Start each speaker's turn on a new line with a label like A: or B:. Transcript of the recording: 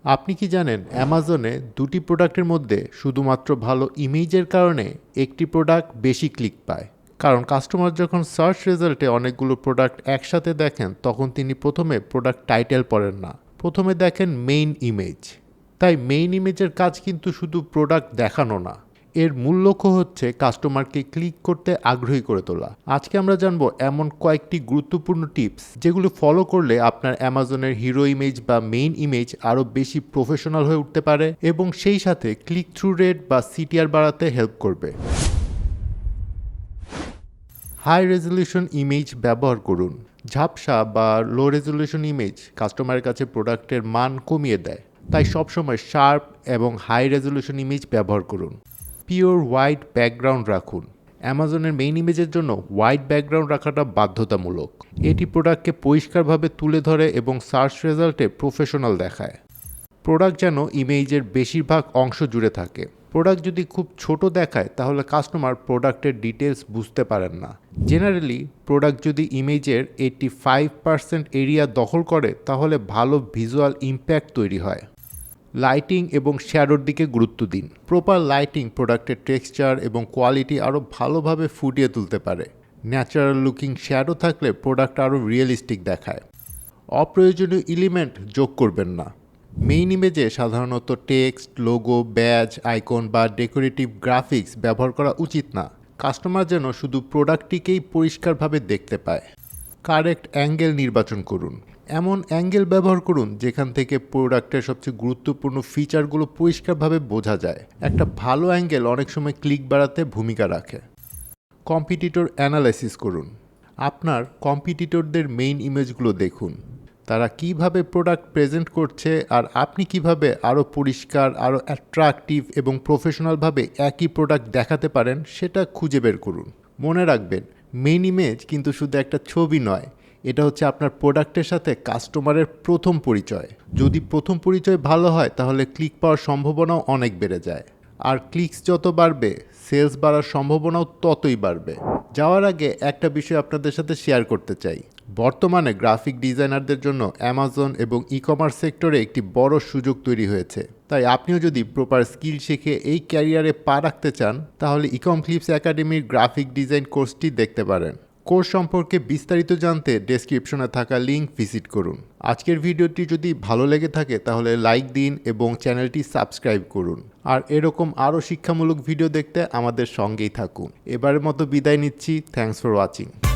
A: আপনি কি জানেন অ্যামাজনে দুটি প্রোডাক্টের মধ্যে শুধুমাত্র ভালো ইমেজের কারণে একটি প্রোডাক্ট বেশি ক্লিক পায়? কারণ কাস্টমার যখন সার্চ রেজাল্টে অনেকগুলো প্রোডাক্ট একসাথে দেখেন তখন তিনি প্রথমে প্রোডাক্ট টাইটেল পড়েন না, প্রথমে দেখেন মেইন ইমেজ। তাই মেইন ইমেজের কাজ কিন্তু শুধু প্রোডাক্ট দেখানো না, এর মূল লক্ষ্য হচ্ছে কাস্টমারকে ক্লিক করতে আগ্রহী করে তোলা। আজকে আমরা জানবো এমন কয়েকটি গুরুত্বপূর্ণ টিপস যেগুলো ফলো করলে আপনার অ্যামাজনের হিরো ইমেজ বা মেইন ইমেজ আরও বেশি প্রফেশনাল হয়ে উঠতে পারে এবং সেই সাথে ক্লিক থ্রু রেট বা সিটিআর বাড়াতে হেল্প করবে। হাই রেজলিউশন ইমেজ ব্যবহার করুন। ঝাপসা বা লো রেজলিউশন ইমেজ কাস্টমারের কাছে প্রোডাক্টের মান কমিয়ে দেয়, তাই সবসময় শার্প এবং হাই রেজলিউশন ইমেজ ব্যবহার করুন। পিওর হোয়াইট ব্যাকগ্রাউন্ড রাখুন। অ্যামাজনের মেইন ইমেজের জন্য হোয়াইট ব্যাকগ্রাউন্ড রাখাটা বাধ্যতামূলক। এটি প্রোডাক্টকে পরিষ্কারভাবে তুলে ধরে এবং সার্চ রেজাল্টে প্রফেশনাল দেখায়। প্রোডাক্ট যেন ইমেজের বেশিরভাগ অংশ জুড়ে থাকে। প্রোডাক্ট যদি খুব ছোট দেখায় তাহলে কাস্টমার প্রোডাক্টের ডিটেলস বুঝতে পারেন না। জেনারেলি প্রোডাক্ট যদি ইমেজের 85% এরিয়া দখল করে তাহলে ভালো ভিজুয়াল ইম্প্যাক্ট তৈরি হয়। লাইটিং এবং শ্যাডোর দিকে গুরুত্ব দিন। প্রপার লাইটিং প্রোডাক্টের টেক্সচার এবং কোয়ালিটি আরও ভালোভাবে ফুটিয়ে তুলতে পারে। ন্যাচারাল লুকিং শ্যাডো থাকলে প্রোডাক্ট আরও রিয়েলিস্টিক দেখায়। অপ্রয়োজনীয় এলিমেন্ট যোগ করবেন না। মেইন ইমেজে সাধারণত টেক্সট, লোগো, ব্যাজ, আইকন বা ডেকোরেটিভ গ্রাফিক্স ব্যবহার করা উচিত না। কাস্টমার যেন শুধু প্রোডাক্টটিকেই পরিষ্কারভাবে দেখতে পায়। কারেক্ট অ্যাঙ্গেল নির্বাচন করুন। এমন অ্যাঙ্গেল ব্যবহার করুন যেখান থেকে প্রোডাক্টের সবচেয়ে গুরুত্বপূর্ণ ফিচারগুলো পরিষ্কারভাবে বোঝা যায়। একটা ভালো অ্যাঙ্গেল অনেক সময় ক্লিক বাড়াতে ভূমিকা রাখে। কম্পিটিটর অ্যানালাইসিস করুন। আপনার কম্পিটিটরদের মেইন ইমেজগুলো দেখুন। তারা কিভাবে প্রোডাক্ট প্রেজেন্ট করছে আর আপনি কিভাবে আরও পরিষ্কার, আরও অ্যাট্রাকটিভ এবং প্রফেশনালভাবে একই প্রোডাক্ট দেখাতে পারেন সেটা খুঁজে বের করুন। মনে রাখবেন, মেইন ইমেজ কিন্তু শুধু একটা ছবি নয়, এটা হচ্ছে আপনার প্রোডাক্টের সাথে কাস্টমারের প্রথম পরিচয়। যদি প্রথম পরিচয় ভালো হয় তাহলে ক্লিক পাওয়ার সম্ভাবনাও অনেক বেড়ে যায়। আর ক্লিকস যত বাড়বে সেলস বাড়ার সম্ভাবনাও ততই বাড়বে। যাওয়ার আগে একটা বিষয় আপনাদের সাথে শেয়ার করতে চাই। বর্তমানে গ্রাফিক ডিজাইনারদের জন্য অ্যামাজন এবং ই কমার্স সেক্টরে একটি বড় সুযোগ তৈরি হয়েছে। তাই আপনিও যদি প্রপার স্কিল শিখে এই ক্যারিয়ারে পা রাখতে চান তাহলে ইকম ক্লিপস একাডেমির গ্রাফিক ডিজাইন কোর্সটি দেখতে পারেন। কোর্স সম্পর্কে বিস্তারিত জানতে ডেসক্রিপশনে থাকা লিঙ্ক ভিজিট করুন। আজকের ভিডিওটি যদি ভালো লেগে থাকে তাহলে লাইক দিন এবং চ্যানেলটি সাবস্ক্রাইব করুন। আর এরকম আরও শিক্ষামূলক ভিডিও দেখতে আমাদের সঙ্গেই থাকুন। এবারের মতো বিদায় নিচ্ছি। Thanks for watching.